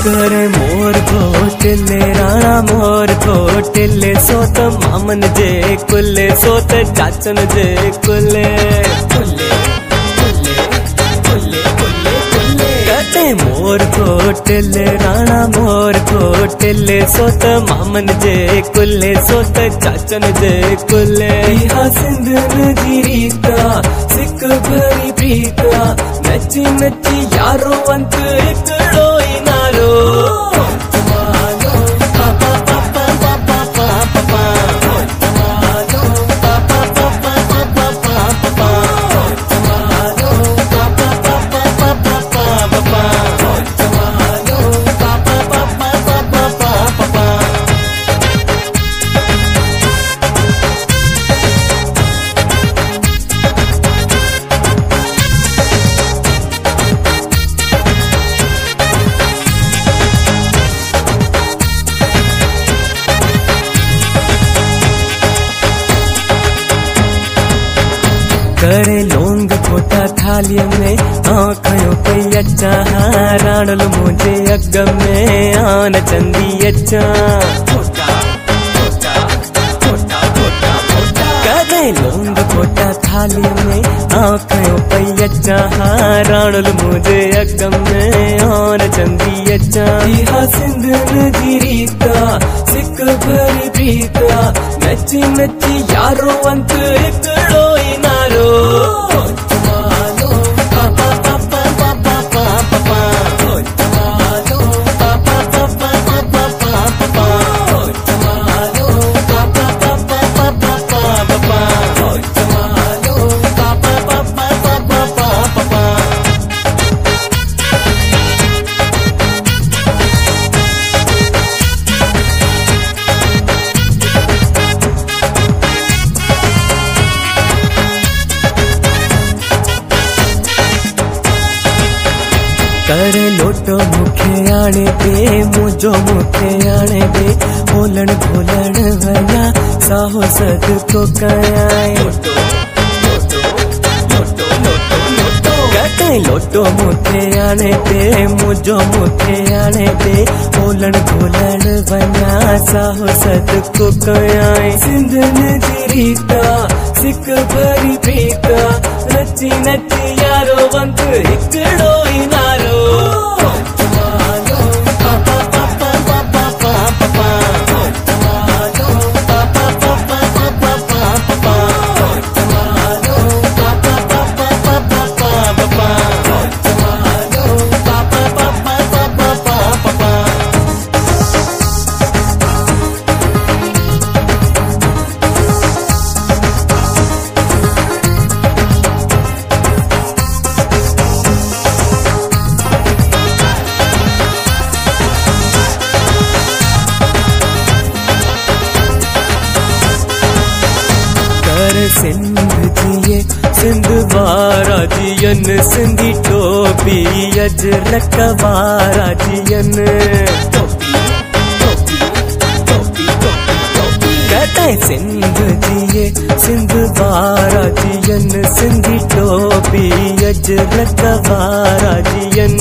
करे मोर घोटले राणा मोर घोटले सोत मामन जे कुले सोत चाचन जे कुले कटे मोर घोटले राणा मोर घोटले सोत मामन जे कुले सोत चाचन जे कुले सिंध नदी रीता सिक भरी प्रीता नची नची यारो अंत एकड़ो नारो करे लोंग फोटा थाली में आँखों पे अच्छा राणल मुझे अग में आन चंदी अच्छा करे लोंग फोटा थाली में आँखों पे अच्छा राणल मुझे अग में आन चंदी अच्छा सिंध नदी रीता सिक भरी प्रीता नची नची यारो अंत एकड़ो नारो करे लोटो मुखे आने दे मुझो मुखे आने दे बोलन बोलन वना साहो सद को कयाए कटे लोटो मुखे आने दे मुझो मुखे आने दे बोलन बोलन वना साहो सद को कयाए सिंध नदी रीता सिक भरी प्रीता नची नची यारो बंद एकड़ो नारो सिंध जिए सिंध वारा जियन सिंधी टोपी अजरक वारा जियन कहते सिंध जिए सिंध वारा जियन सिंधी टोपी अजरक वारा जियन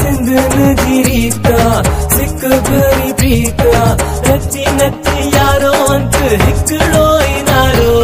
सिंध नदी रीता सिक भरी प्रीता नची नची यारो अंत एकड़ो नारो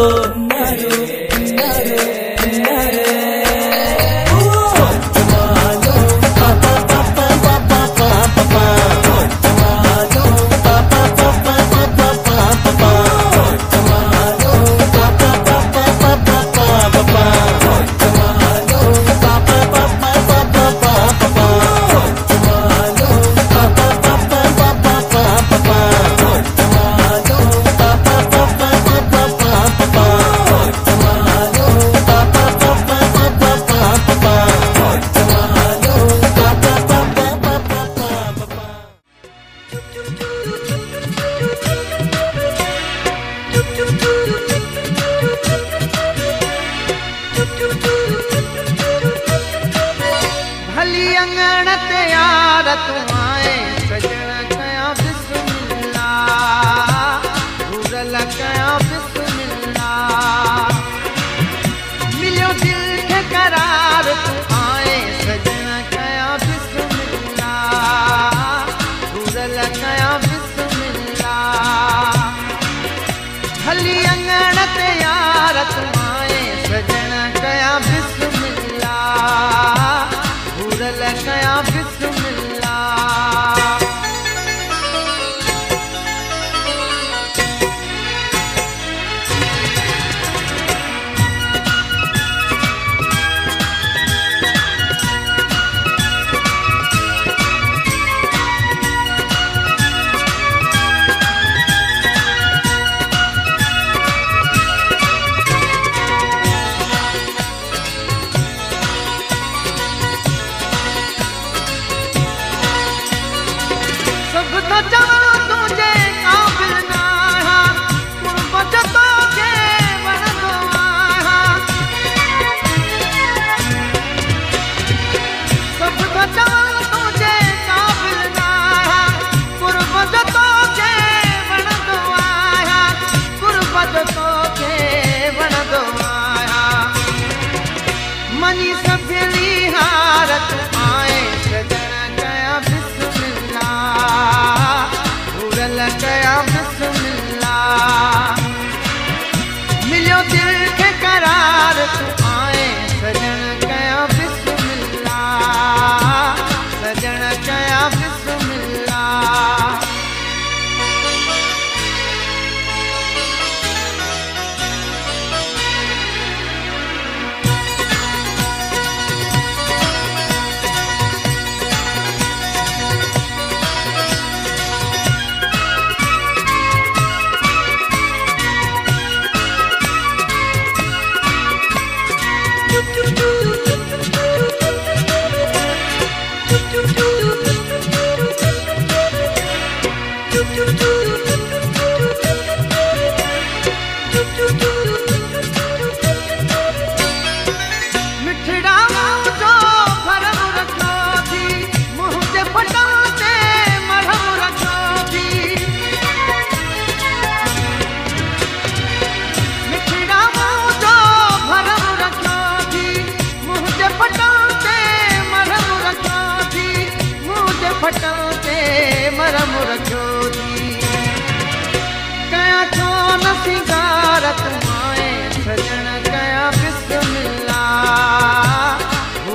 करार तू आए सजना कया बिस्मिल्लाह।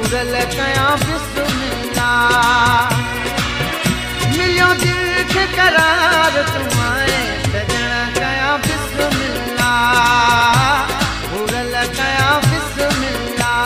घुरल कयां बिस्मिल्लाह। मिलियो दिल खे करार तुम्हारे सजण कयां बिस्मिल्लाह। घुरल कयां बिस्मिल्लाह।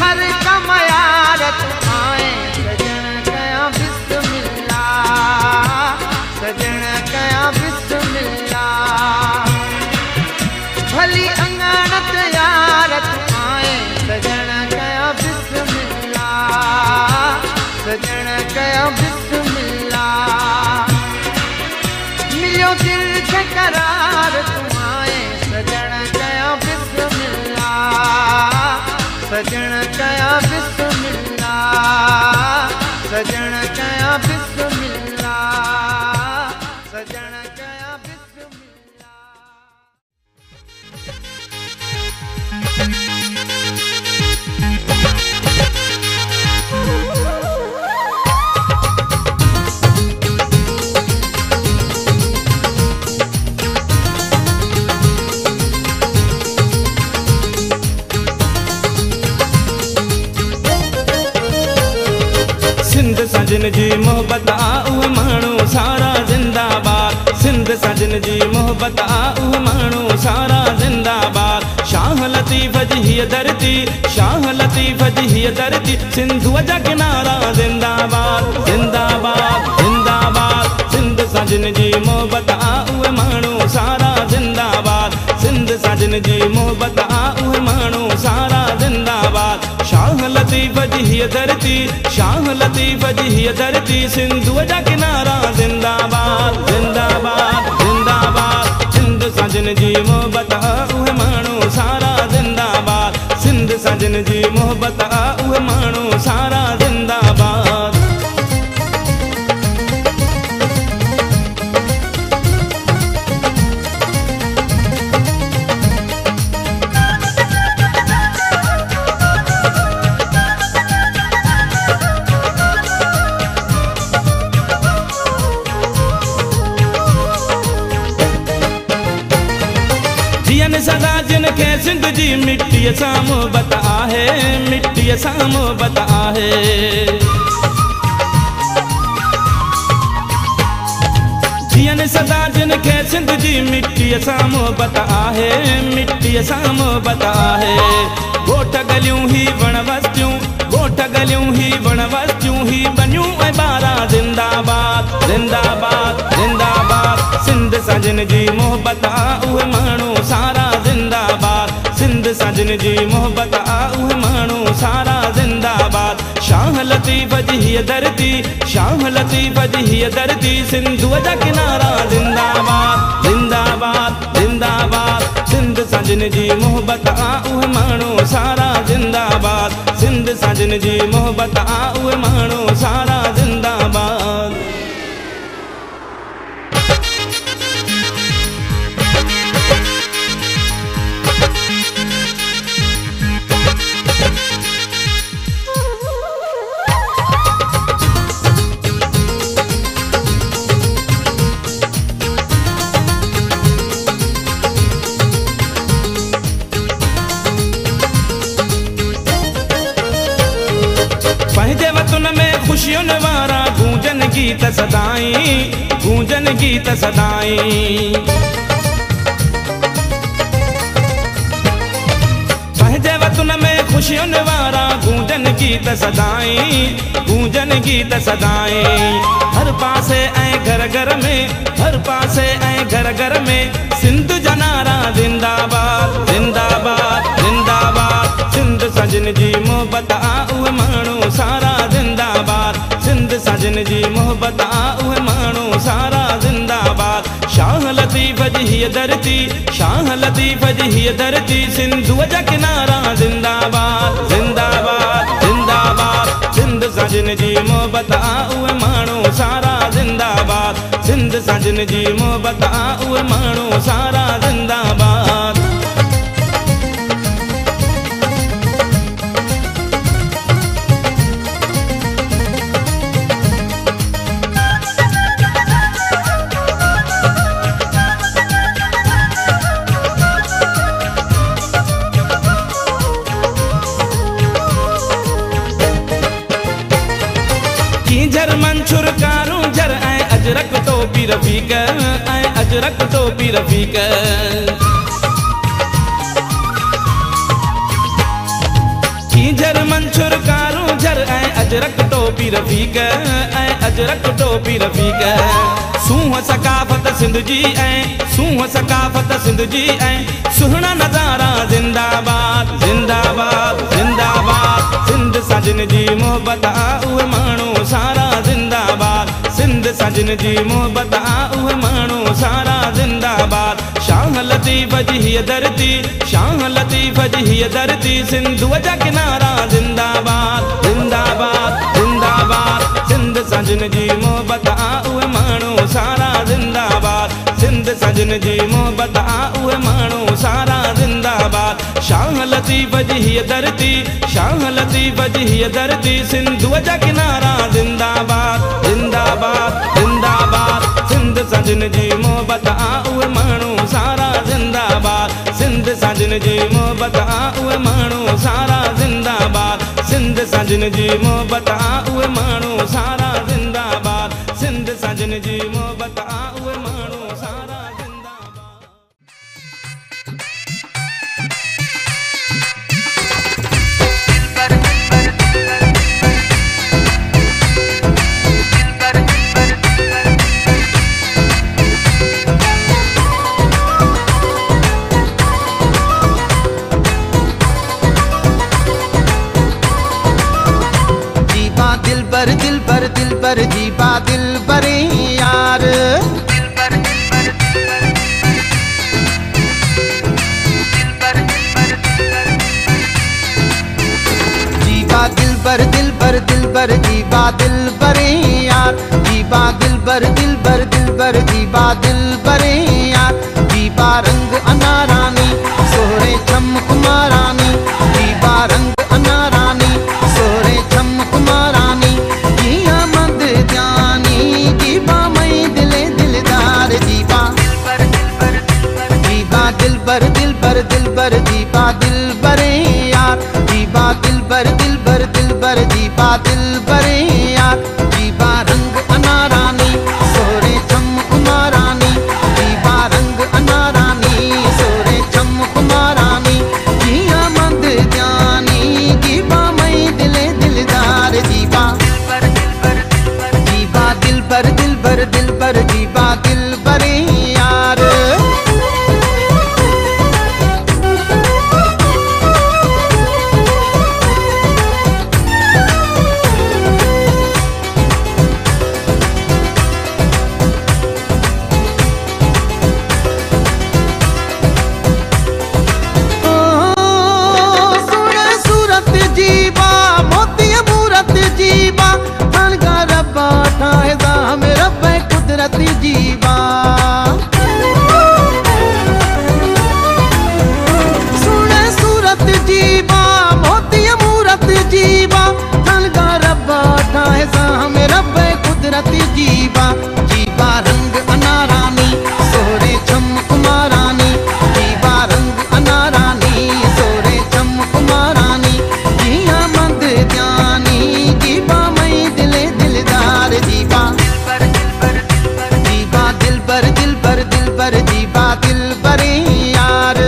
हर कम यारत आए सजण कयां बिस्मिल्लाह। सजण कयां बिस्मिल्लाह। भली अंगणत यारत आए सजण कयां बिस्मिल्लाह। सजण कयां बिस्मिल्लाह। मिलियो दिल खे करार तुम्हारे सजण कयां बिस्मिल्लाह। सजण कयां बिस्मिल्लाह। सजण कयां बिस्मिल्लाह। सजण कयां सिंध सजन जी मोहब्बत आ उहे माण्हू सारा जिंदाबाद। सिंध सजन जी मोहब्बत आ उहे माण्हू सारा जिंदाबाद। शाह लतीफ़ जी हीअ धरती, शाह लतीफ़ जी हीअ धरती, सिंधुअ जा किनारा जिंदाबाद। जिंदाबाद जिंदाबाद। सिंध सजन जी मोहब्बत आ उहे माण्हू सारा जिंदाबाद। सिंध सजन जी मोहब्बत आ उहे माण्हू सारा जिंदाबाद। शाह लतीफ़ जी हीअ धरती, शाह लतीफ़ जी हीअ धरती, सिंधुअ जा किनारा जिंदाबाद। जिंदाबाद जिंदाबाद। सिंध सजन जी मोहब्बत आ उहे माण्हू सारा जिंदाबाद। सिंध सजन जी मोहब्बत आ उहे माण्हू सारा जिंदाबाद। सदा जिनखे सिंध जी मिट्टीअ सां मोहब्बत आहे, मिट्टीअ सां मोहब्बत आहे। जियन सदा जिनखे सिंध जी मिट्टीअ सां मोहब्बत आहे, मिट्टीअ सां मोहब्बत आहे। ॻोठ गलियूं ही वण वस्तियूं, ॻोठ गलियूं ही वण वस्तियूं, ही बनियूं ऐं ॿारा जिंदाबाद। जिंदाबाद जिंदाबाद। सिंध सजन जी मोहब्बत आ उहे माण्हू सारा जिंदाबाद। सिंध सजन जी मोहब्बत आ उहे माण्हू सारा जिंदाबाद। शाह लतीफ़ जी हीअ धरती, शाह लतीफ़ जी हीअ धरती, सिंधुअ जा किनारा जिंदाबाद। जिंदाबाद जिंदाबाद। सिंध सजन जी मोहब्बत आ उहे माण्हू सारा जिंदाबाद। सिंध सजन जी मोहब्बत आ उहे माण्हू सारा जिंदाबाद। पंहिंजे वतन में खुशियुनि वारा गूंजन गीत सदाई, गूंजन गीत सदाई। पंहिंजे वतन में खुशियों वारा गूंजन गीत सदाई, गूंजन गीत सदाई। हर पासे ऐ घर घर में, हर पासे ऐ घर घर में सिंध जनारा जिंदाबाद, जिंदाबाद, जिंदाबाद। सिंध सजन जी मोहब्बत उहे माण्हू सारा जिंदाबाद, सिंध सजन जी मोहब्बत उहे माण्हू सारा जिंदाबाद। शाह लतीफ़ जी हीअ धरती, शाह लतीफ़ जी हीअ धरती सिंधुअ जा किनारा जिंदाबाद, जिंदाबाद, जिंदाबाद। सिंध सजन जी मोहब्बत उहे माण्हू सारा जिंदाबाद, सिंध सजन जी मोहब्बत उहे माण्हू सारा जिंदाबाद। झर मंशूर कारूं झर ऐं अजरक टोपी रफ़ीक, ऐं अजरक टोपी रफ़ीक। झर मंशूर कारूं झर ऐं अजरक टोपी रफ़ीक, ऐं अजरक टोपी रफ़ीक। सूंह सकाफ़त सिंध जी ऐं सूंह सकाफ़त सिंध जी ऐं सुहिणा नज़ारा जिंदाबाद, जिंदाबाद, जिंदाबाद। सिंध सजन जी मोहब्बत उहे माण्हू सारा जिंदाबाद, सिंध सजन जी मोहब्बत उहे माण्हू सारा जिंदाबाद। शाह लतीफ़ जी हीअ धरती, शाह लतीफ़ जी हीअ धरती सिंधुअ जा किनारा जिंदाबाद, जिंदाबाद, जिंदाबाद। सिंध सजन जी मोहब्बत उहे माण्हू सारा जिंदाबाद, सिंध सजन जी मोहब्बत उहे माण्हू सारा जिंदाबाद। शाह लतीफ़ जी हीअ धरती, शाह लतीफ़ जी हीअ धरती सिंधुअ जा किनारा जिंदाबाद, जिंदाबाद, जिंदाबाद। सिंध सजन जी मोहब्बत उहे माण्हू सारा जिंदाबाद, सिंध सजन जी मोहब्बत उहे माण्हू सारा जिंदाबाद, सिंध सजन जी मोहब्बत उहे माण्हू सारा जिंदाबाद, सिंध सजन जी मोहब्बत उहे माण्हू सारा जिंदाबाद। दिलबर दिलबर जीबा दिलबर यार, जीबा दिलबर दिलबर दिलबर जीबा दिलबर यार, जीबा दिलबर दिलबर दिलबर जीबा दिलबर यार। जीबा रंग अनारानी सोहरे चमक मारानी, जीबा रंग अनारानी सोहरे चमक मारानी। दिलबर दिलबर दिलबर जीबा दिलबर यार, जीबा दिलबर दिलबर दिलबर जीबा दिलबर यार। जीबा रंग अनारानी सोहरे चमक मारानी, जीबा रंग अनारानी सोहरे चमक मारानी। जिया मंद जानी जीबा मई दिले दिलदार, जीबा जीबा दिलबर दिलबर दिलबर जीबा दिलबर यार। जीबा सुने सूरत जीबा मोती मूरत जीबा, अलगा रब्बा ठाहे साम रब्बे कुदरती जीबा। जीबा रंग अनारानी सोहरे चमक मारानी, जीबा रंग अनारानी सोहरे चमक मारानी। जिया मंद जानी जीबा मई दिले दिलदार, जीबा दिलबर दिलबर दिलबर जीबा दिलबर यार।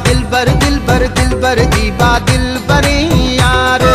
दिलबर दिलबर दिलबर जीबा दिलबर यार।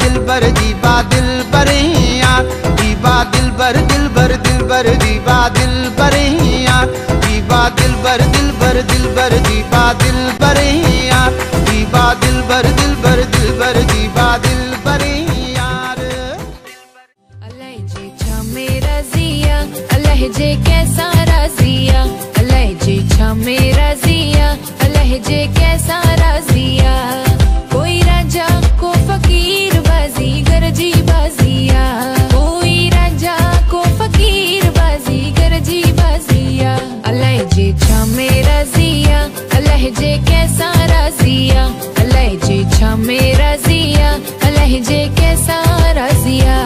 दिलबर जीबा दिलबर यार, जीबा दिलबर दिलबर दिलबर जीबा दिलबर यार, जीबा दिलबर दिलबर दिलबर जीबा दिलबर यार, जीबा दिलबर दिलबर दिलबर जीबा दिलबर यार। अलहजे छा मेरा जिया, अलहजे कैसा राजिया, अलहजे छा मेरा जिया, अलहजे कैसा राजिया। कोई राजा को फकीर बाजी गरजी बाजिया, कोई राजा को फकीर बाजी गरजी बाजिया। अलहजे छा मेरा जिया, अलहजे कैसा राजिया, अलहजे छा मेरा जिया, अलहजे कैसा राजिया।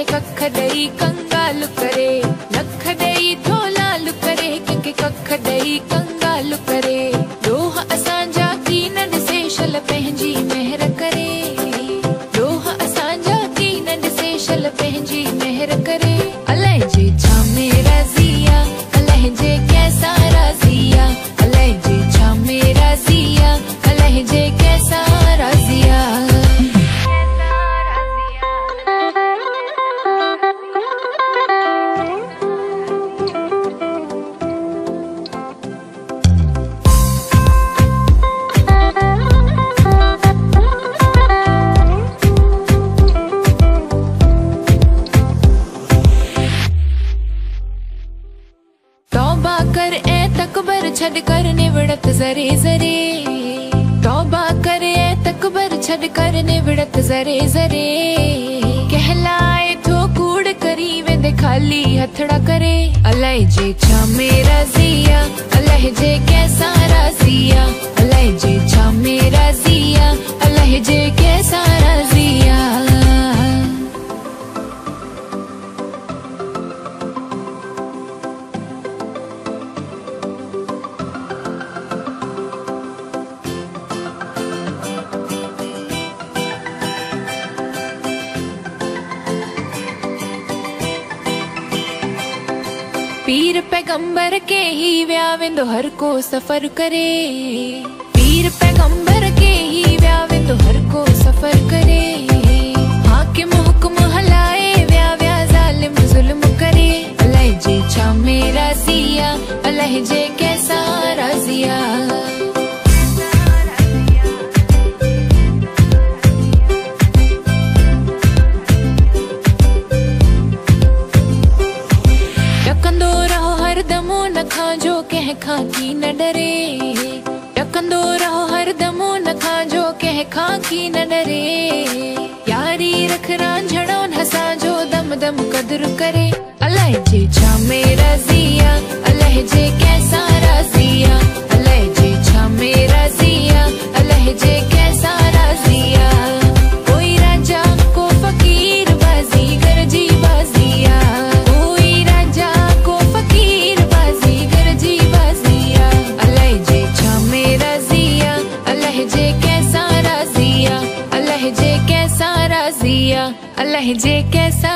कख दई कंगाल करे, लख दई थोलाल करे, के कख दई कंगाल करे। लोह असांजा की नंद से शल पंहिंजी मेहर करे, लोह असांजा की नंद से शल पंहिंजी मेहर करे। अलहजे छा मेरा जिया, अलहजे कैसा राजिया, अलहजे छा मेरा जिया, अलहजे कैसा राजिया। छड़ कर निवड़त जरे जरे, तौबा करे तकबर छड़ कर निवड़त जरे जरे। कहलाए थो कूड़ करी वेंदे खाली हथड़ा करे। अलहजे छा मेरा जिया, अलहजे कैसा राजिया, अलहजे छा मेरा जिया, अलहजे कैसा राजिया। पीर पैगंबर के ही व्यावेंदो हर को सफर करे, पीर पैगंबर के ही व्यावेंदो हर को सफर करे। हाकिम हुक्म हलाए व्या जालिम जुल्म करे। अलहजे छा मेरा जिया, अलहजे कैसा राजिया। जो कह खा की न डरे, टकंदो रहो हर दमो न खा जो कह खा की न डरे। यारी रख रांझड़ो हंसा जो दम दम कदर करे। अलहजे छा मेरा जिया, अलहजे कैसा राजिया, अलहजे छा मेरा जिया, अलहजे कैसा राजिया। कोई राजा को फकीर बाजी गरजी बाजिया, कोई राजा लहजे कैसा